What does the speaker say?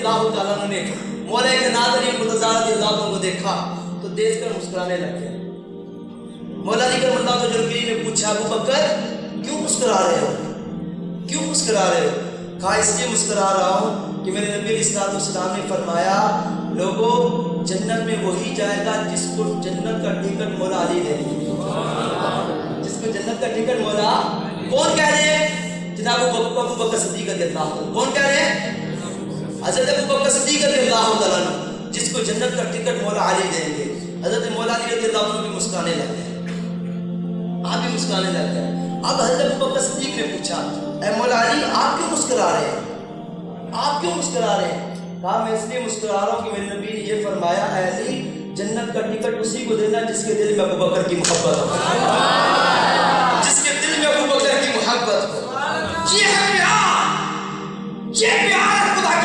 اللہ تعالیٰ عنہ نے مولا کائنات علی مرتضیٰ رضی اللہ عنہ کو دیکھا تو دیکھ کر مسکرانے لگ گئے. مولا علی کرم اللہ وجہ نے پوچھا ابو بکر کیوں مسکرا رہے ہو, کیوں مسکرا رہے ہو؟ کہا اس لیے مسکرا رہا ہوں کہ میرے نبی علیہ السلام نے فرمایا لوگوں جنت میں وہی جائے گا جس کو جنت کا ٹکٹ مولا علی دے گی. جس کو جنت کا ٹکٹ مولا, کون کہہ رہے ہیں؟ جناب ابو بکر صدیق رضی اللہ عنہ. کون کہہ رہے ہیں؟ حضرت ابو بکر صدیق رضی اللہ تعالیٰ عنہ, جس کو جنت کا ٹکٹ مولا علی دیں گے. حضرت مولا علی رضی اللہ عنہ بھی مسکرانے لگ گئے, آپ بھی مسکرانے لگ گئے. اب حضرت ابو بکر صدیق نے پوچھا اے مولا علی آپ کیوں مسکرا رہے ہیں, آپ کیوں مسکرا رہے ہیں؟ کہا میں اس لیے مسکرا رہا ہوں کہ میرے نبی نے یہ فرمایا اے علی جنت کا ٹکٹ اسی کو دینا جس کے دل میں ابو بکر کی محبت ہو, جس کے دل میں ابو بکر کی محبت ہو. یہ ہے پیار, یہ پیار